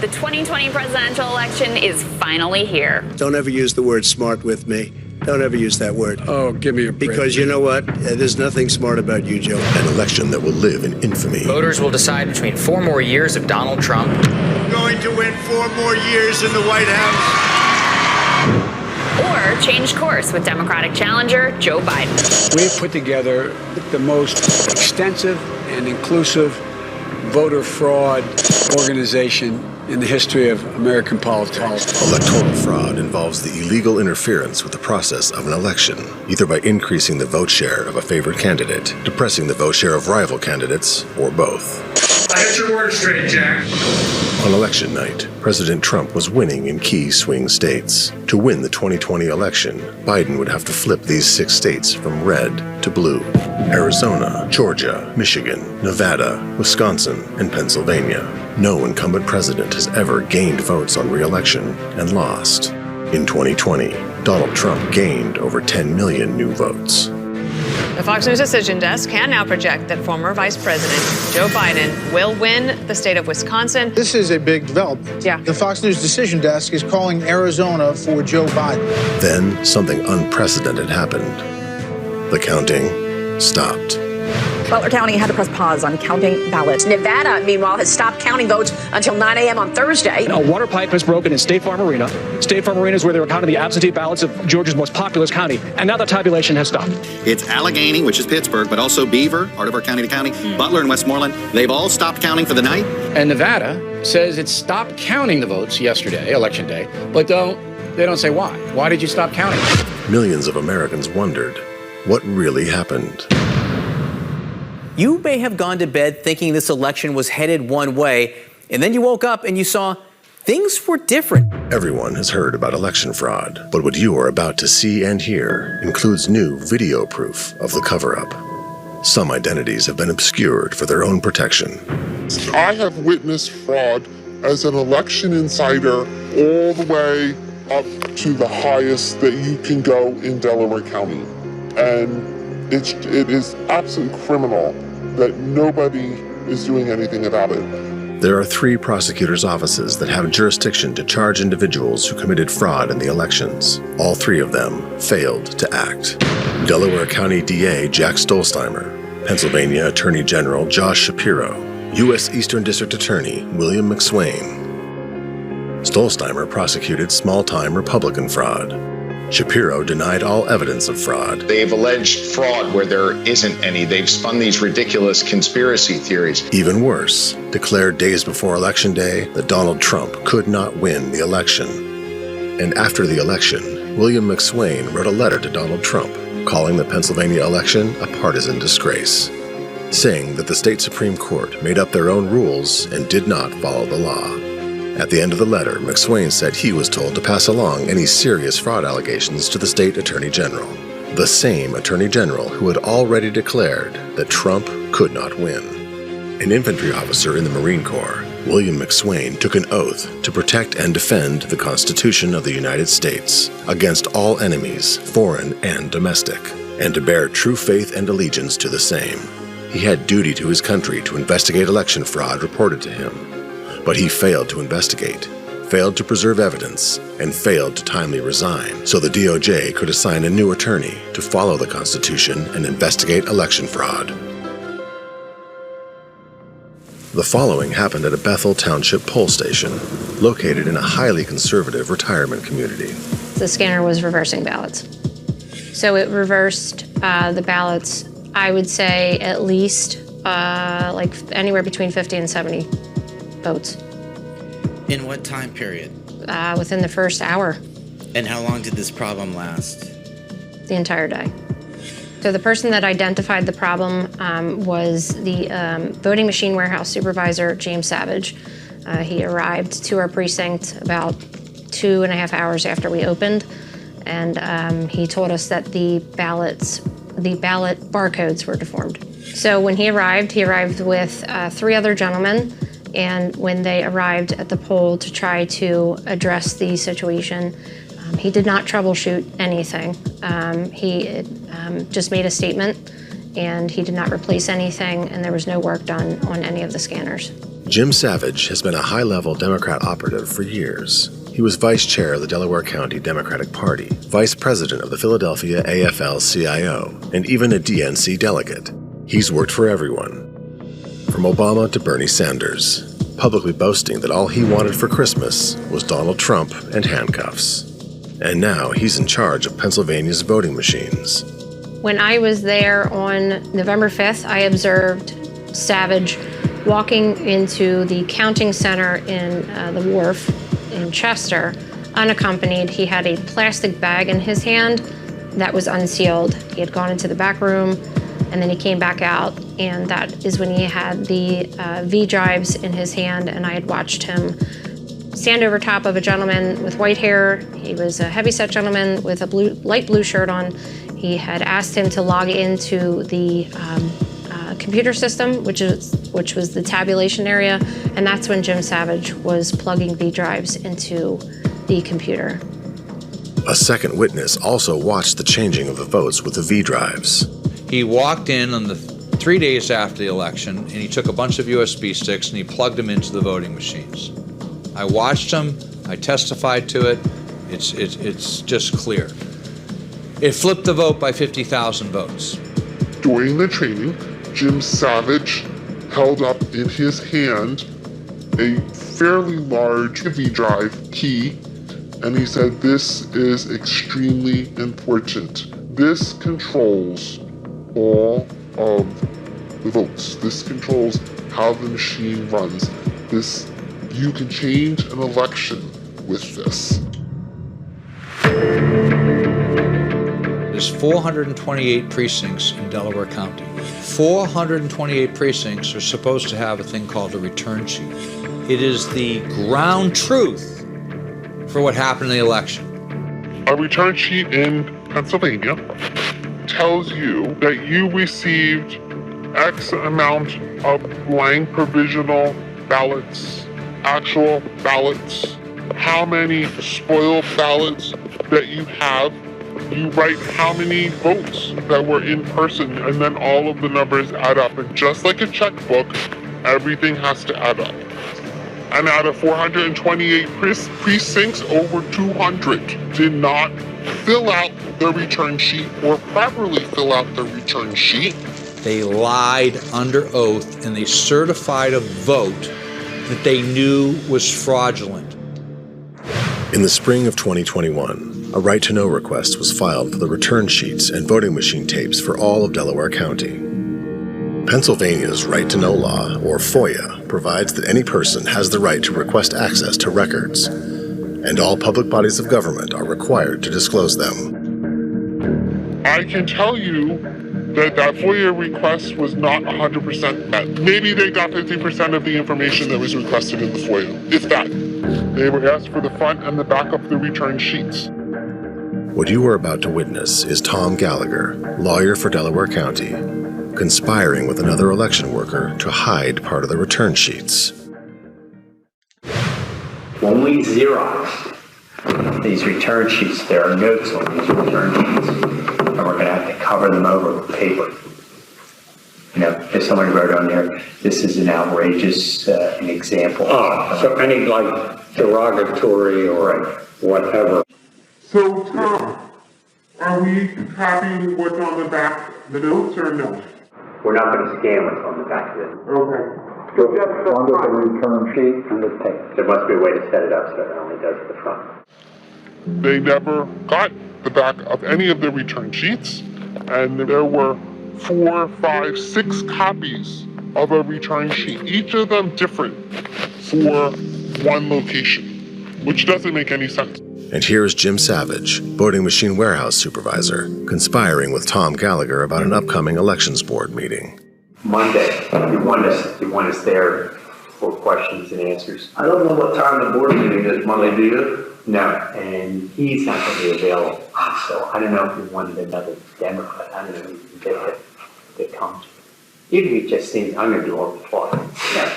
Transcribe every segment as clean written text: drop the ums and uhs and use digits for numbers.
The 2020 presidential election is finally here. Don't ever use the word smart with me. Don't ever use that word. Oh, give me a break. Because you know what? There's nothing smart about you, Joe. An election that will live in infamy. Voters will decide between 4 more years of Donald Trump. We're going to win 4 more years in the White House. Or change course with Democratic challenger Joe Biden. We've put together the most extensive and inclusive voter fraud organization in the history of American politics. Electoral fraud involves the illegal interference with the process of an election, either by increasing the vote share of a favored candidate, depressing the vote share of rival candidates, or both. Get your words straight, Jack. On election night, President Trump was winning in key swing states. To win the 2020 election, Biden would have to flip these 6 states from red to blue: Arizona, Georgia, Michigan, Nevada, Wisconsin, and Pennsylvania. No incumbent president has ever gained votes on re-election and lost. In 2020, Donald Trump gained over 10 million new votes. The Fox News Decision Desk can now project that former Vice President Joe Biden will win the state of Wisconsin. This is a big development. Yeah. The Fox News Decision Desk is calling Arizona for Joe Biden. Then something unprecedented happened. The counting stopped. Butler County had to press pause on counting ballots. Nevada, meanwhile, has stopped counting votes until 9 a.m. on Thursday. A water pipe has broken in State Farm Arena. State Farm Arena is where they were counting the absentee ballots of Georgia's most populous county. And now the tabulation has stopped. It's Allegheny, which is Pittsburgh, but also Beaver, part of our county to county, Butler and Westmoreland. They've all stopped counting for the night. And Nevada says it stopped counting the votes yesterday, Election Day, but they don't say why. Why did you stop counting? Millions of Americans wondered what really happened. You may have gone to bed thinking this election was headed one way, and then you woke up and you saw things were different. Everyone has heard about election fraud, but what you are about to see and hear includes new video proof of the cover-up. Some identities have been obscured for their own protection. I have witnessed fraud as an election insider all the way up to the highest that you can go in Delaware County. And it is absolutely criminal that nobody is doing anything about it. There are 3 prosecutors' offices that have jurisdiction to charge individuals who committed fraud in the elections. All 3 of them failed to act. Delaware County DA Jack Stolzheimer, Pennsylvania Attorney General Josh Shapiro, U.S. Eastern District Attorney William McSwain. Stolzheimer prosecuted small-time Republican fraud. Shapiro denied all evidence of fraud. They've alleged fraud where there isn't any. They've spun these ridiculous conspiracy theories. Even worse, declared days before Election Day that Donald Trump could not win the election. And after the election, William McSwain wrote a letter to Donald Trump calling the Pennsylvania election a partisan disgrace, saying that the state Supreme Court made up their own rules and did not follow the law. At the end of the letter, McSwain said he was told to pass along any serious fraud allegations to the state attorney general, the same attorney general who had already declared that Trump could not win. An infantry officer in the Marine Corps, William McSwain took an oath to protect and defend the Constitution of the United States against all enemies, foreign and domestic, and to bear true faith and allegiance to the same. He had duty to his country to investigate election fraud reported to him. But he failed to investigate, failed to preserve evidence, and failed to timely resign, so the DOJ could assign a new attorney to follow the Constitution and investigate election fraud. The following happened at a Bethel Township poll station, located in a highly conservative retirement community. The scanner was reversing ballots. So it reversed the ballots, I would say at least like anywhere between 50 and 70 votes. In what time period? Within the first hour. And how long did this problem last? The entire day. So the person that identified the problem was the voting machine warehouse supervisor, James Savage. He arrived to our precinct about 2.5 hours after we opened, and he told us that the ballot barcodes were deformed. So when he arrived with 3 other gentlemen. And when they arrived at the poll to try to address the situation, he did not troubleshoot anything. He just made a statement, and he did not replace anything, and there was no work done on any of the scanners. Jim Savage has been a high-level Democrat operative for years. He was vice chair of the Delaware County Democratic Party, vice president of the Philadelphia AFL-CIO, and even a DNC delegate. He's worked for everyone, from Obama to Bernie Sanders, publicly boasting that all he wanted for Christmas was Donald Trump and handcuffs. And now he's in charge of Pennsylvania's voting machines. When I was there on November 5th, I observed Savage walking into the counting center in the Wharf in Chester, unaccompanied. He had a plastic bag in his hand that was unsealed. He had gone into the back room, and then he came back out, and that is when he had the V drives in his hand, and I had watched him stand over top of a gentleman with white hair. He was a heavyset gentleman with a light blue shirt on. He had asked him to log into the computer system, which was the tabulation area, and that's when Jim Savage was plugging V drives into the computer. A second witness also watched the changing of the votes with the V drives. He walked in on the 3 days after the election, and he took a bunch of USB sticks and he plugged them into the voting machines. I watched him. I testified to it. It's just clear. It flipped the vote by 50,000 votes. During the training, Jim Savage held up in his hand a fairly large V drive key, and he said, "This is extremely important. This controls all of the votes. This controls how the machine runs. You can change an election with this." There's 428 precincts in Delaware County. 428 precincts are supposed to have a thing called a return sheet. It is the ground truth for what happened in the election. A return sheet in Pennsylvania tells you that you received X amount of blank provisional ballots, actual ballots, how many spoiled ballots that you have. You write how many votes that were in person, and then all of the numbers add up. And just like a checkbook, everything has to add up. And out of 428 precincts, over 200 did not fill out the return sheet or properly fill out the return sheet. They lied under oath, and they certified a vote that they knew was fraudulent. In the spring of 2021, a right-to-know request was filed for the return sheets and voting machine tapes for all of Delaware County. Pennsylvania's right-to-know law, or FOIA, provides that any person has the right to request access to records, and all public bodies of government are required to disclose them. I can tell you that FOIA request was not 100% met. Maybe they got 50% of the information that was requested in the FOIA, if that. They were asked for the front and the back of the return sheets. What you are about to witness is Tom Gallagher, lawyer for Delaware County, conspiring with another election worker to hide part of the return sheets. When we Xerox these return sheets, there are notes on these return sheets, and we're going to have to cover them over with paper. You know, if somebody wrote on there, "This is an outrageous an example." So any like derogatory or whatever. So, Tom, are we happy with what's on the back of the notes or no? We're not going to scan what's on the back of it. Okay. Under the return sheet and the tape. There must be a way to set it up so it only does the front. They never got the back of any of the return sheets, and there were 4, 5, 6 copies of a return sheet, each of them different for one location, which doesn't make any sense. And here is Jim Savage, voting machine warehouse supervisor, conspiring with Tom Gallagher about an upcoming elections board meeting. Monday, you want us there for questions and answers. I don't know what time the board meeting is Monday, do you? No, and he's not going to be available. So I don't know if we wanted another Democrat. I don't know if they could come. Even if it just seems, I'm going to do all the talking. Yeah.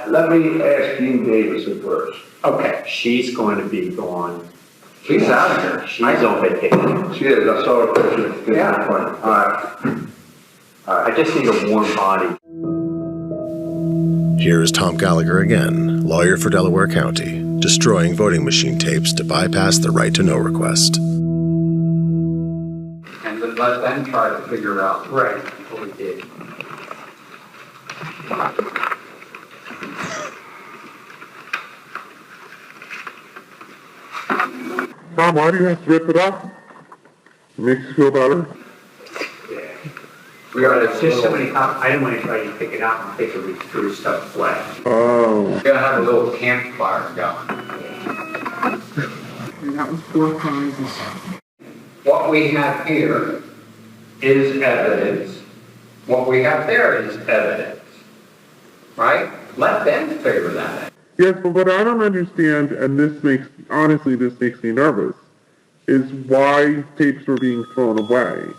Let me ask Jean Davison first. Okay, she's going to be gone. She's out of here. She's on vacation. She is. I saw her picture. Yeah. All right. I just need a warm body. Here is Tom Gallagher again, lawyer for Delaware County, destroying voting machine tapes to bypass the right to know request. And then let them try to figure out what we did. Tom, why do you have to rip it up? It makes you feel better? It's just so many, I didn't want to try to pick it out and think we threw stuff away. Oh. We're gonna have a little campfire going. That was 4 times. What we have here is evidence. What we have there is evidence. Right? Let them figure that out. Yes, but what I don't understand, and this makes me nervous, is why tapes were being thrown away.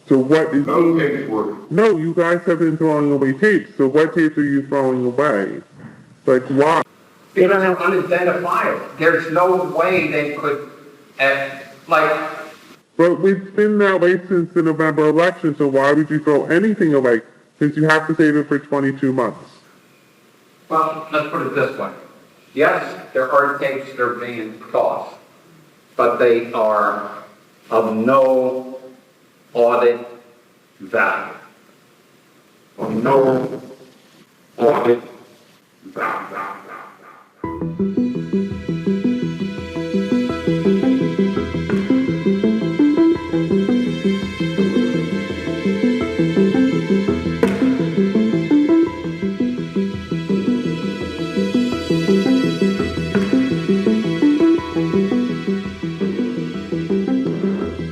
So what is... Those tapes were... No, you guys have been throwing away tapes, so what tapes are you throwing away? Like, why? Because they're unidentifiable. There's no way they could, But it's been that way since the November election, so why would you throw anything away? Since you have to save it for 22 months. Well, let's put it this way. Yes, there are tapes that are being tossed, but they are of no audit value. Of no audit value.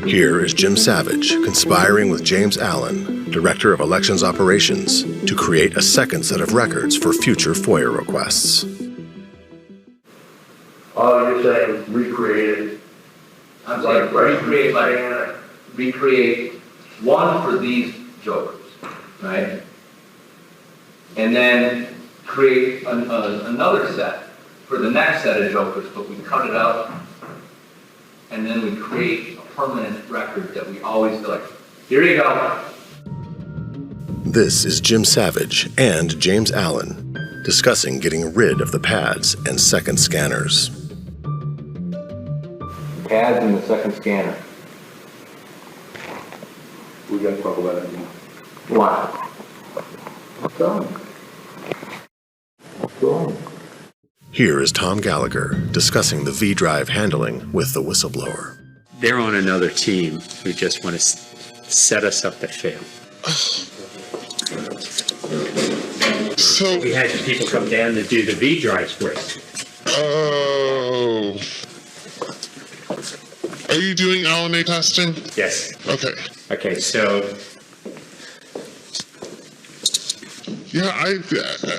Here is Jim Savage conspiring with James Allen, Director of Elections Operations, to create a second set of records for future FOIA requests. Oh, you're saying recreate it? I'm saying recreate one for these jokers, right? And then create another set for the next set of jokers, but we cut it out, and then we create a permanent record that we always feel like, here you go. This is Jim Savage and James Allen discussing getting rid of the pads and second scanners. Pads and the second scanner. We got to talk about it now. Why? Go on. Here is Tom Gallagher discussing the V-Drive handling with the whistleblower. They're on another team who just want to set us up to fail. So we had people come down to do the V-Drives for us. Oh. Are you doing LNA testing? Yes. Okay. Okay, so... Yeah,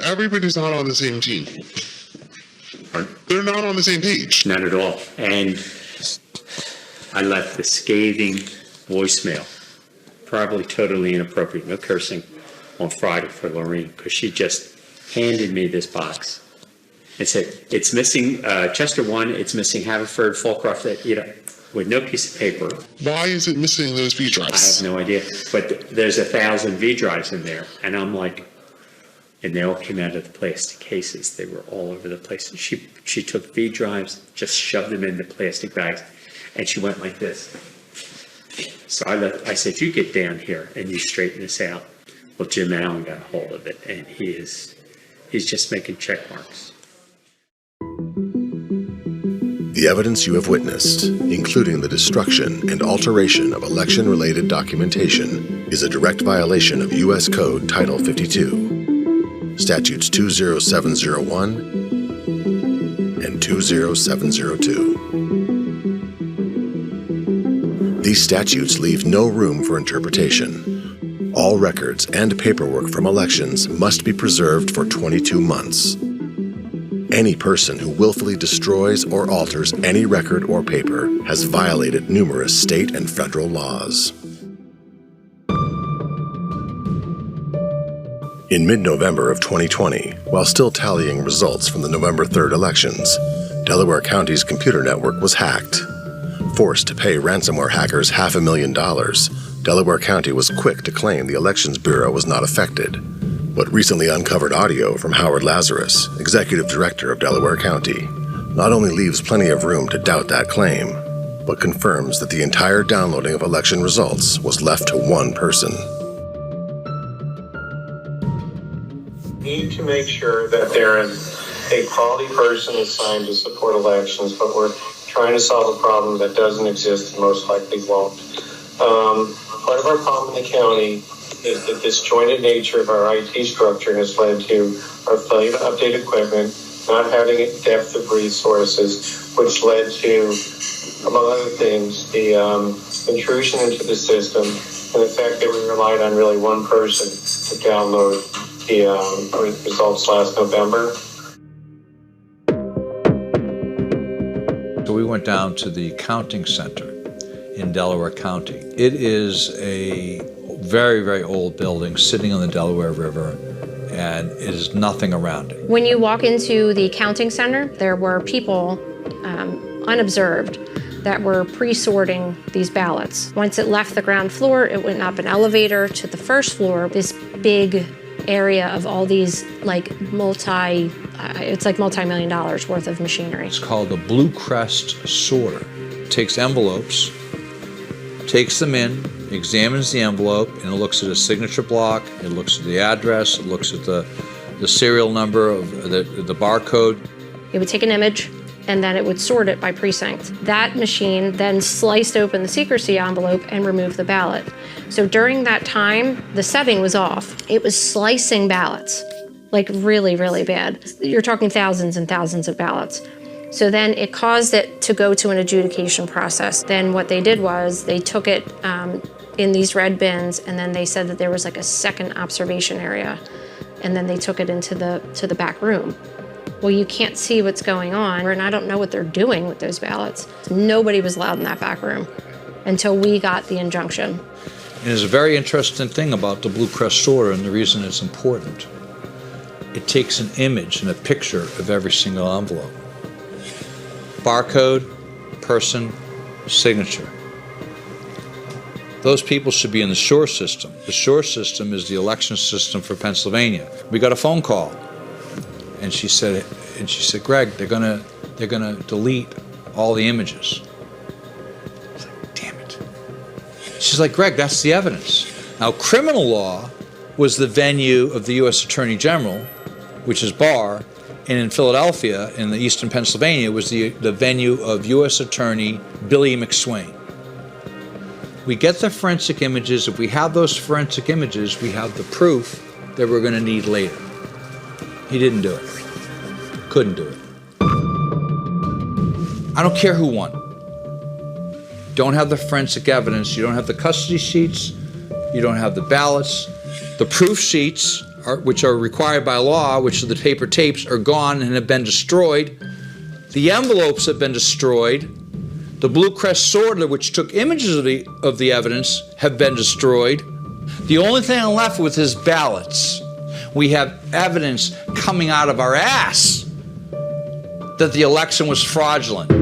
everybody's not on the same team. They're not on the same page. Not at all. And I left a scathing voicemail, probably totally inappropriate, no cursing, on Friday for Lorraine, because she just handed me this box and said, it's missing Chester 1, it's missing Haverford, Fulcroft, with no piece of paper. Why is it missing those V drives? I have no idea, but there's 1,000 V drives in there, and I'm like, and they all came out of the plastic cases. They were all over the place. She took V drives, just shoved them into plastic bags, and she went like this. So I said, you get down here and you straighten this out. Well, Jim Allen got a hold of it, and he's just making check marks. The evidence you have witnessed, including the destruction and alteration of election-related documentation, is a direct violation of U.S. Code Title 52, Statutes 20701 and 20702. These statutes leave no room for interpretation. All records and paperwork from elections must be preserved for 22 months. Any person who willfully destroys or alters any record or paper has violated numerous state and federal laws. In mid-November of 2020, while still tallying results from the November 3rd elections, Delaware County's computer network was hacked. Forced to pay ransomware hackers $500,000, Delaware County was quick to claim the Elections Bureau was not affected. But recently uncovered audio from Howard Lazarus, executive director of Delaware County, not only leaves plenty of room to doubt that claim, but confirms that the entire downloading of election results was left to one person. Need to make sure that there is a quality person assigned to support elections, but we're trying to solve a problem that doesn't exist and most likely won't. Part of our problem in the county is the disjointed nature of our IT structure has led to our failure to update equipment, not having a depth of resources, which led to, among other things, the intrusion into the system and the fact that we relied on really one person to download the results last November. So we went down to the counting center in Delaware County. It is a very, very old building sitting on the Delaware River, and it is nothing around it. When you walk into the counting center, there were people unobserved that were pre-sorting these ballots. Once it left the ground floor, it went up an elevator to the first floor, this big area of all these it's like multi-million dollars worth of machinery. It's called the Blue Crest sorter. It takes envelopes, takes them in, examines the envelope, and it looks at a signature block, it looks at the address, it looks at the serial number of the barcode. It would take an image, and then it would sort it by precinct. That machine then sliced open the secrecy envelope and removed the ballot. So during that time, the setting was off. It was slicing ballots, like really, really bad. You're talking thousands and thousands of ballots. So then it caused it to go to an adjudication process. Then what they did was they took it in these red bins, and then they said that there was like a second observation area, and then they took it into the back room. Well, you can't see what's going on, and I don't know what they're doing with those ballots. Nobody was allowed in that back room until we got the injunction. And there's a very interesting thing about the Blue Crest sorter, and the reason it's important. It takes an image and a picture of every single envelope. Barcode, person, signature. Those people should be in the SURE system. The SURE system is the election system for Pennsylvania. We got a phone call, and she said, Greg, they're gonna delete all the images. I was like, damn it. She's like, Greg, that's the evidence. Now, criminal law was the venue of the U.S. Attorney General, which is Barr, and in Philadelphia, in the eastern Pennsylvania, was the venue of U.S. Attorney Billy McSwain. We get the forensic images. If we have those forensic images, we have the proof that we're going to need later. He didn't do it. Couldn't do it. I don't care who won. Don't have the forensic evidence. You don't have the custody sheets. You don't have the ballots. The proof sheets, which are required by law, which are the paper tapes, are gone and have been destroyed. The envelopes have been destroyed. The Blue Crest sorter, which took images of the evidence, have been destroyed. The only thing left with is ballots. We have evidence coming out of our ass that the election was fraudulent.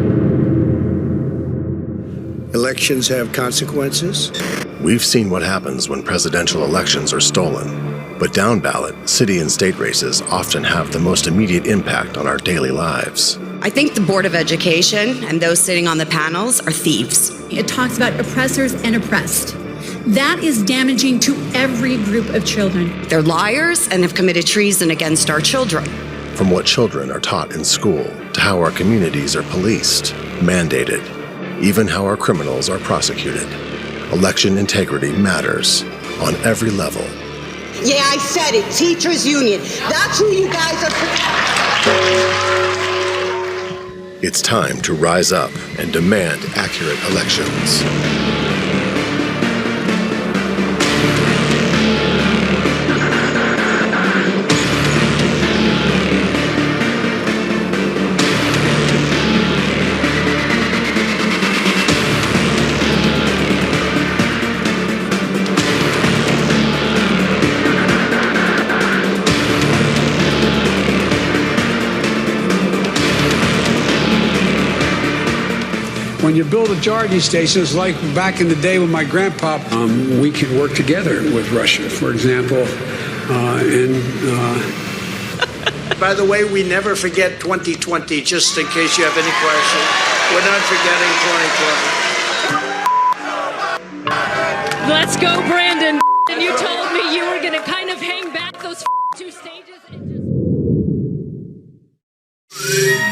Elections have consequences. We've seen what happens when presidential elections are stolen. But down ballot, city and state races often have the most immediate impact on our daily lives. I think the Board of Education and those sitting on the panels are thieves. It talks about oppressors and oppressed. That is damaging to every group of children. They're liars and have committed treason against our children. From what children are taught in school to how our communities are policed, mandated, even how our criminals are prosecuted. Election integrity matters on every level. Yeah, I said it. Teachers Union. That's who you guys are. It's time to rise up and demand accurate elections. When you build a charging station, it's like back in the day with my grandpa, we could work together with Russia. For example, By the way, we never forget 2020, just in case you have any questions. We're not forgetting 2020. Let's go, Brandon. And you told me you were going to kind of hang back those 2 stages and just...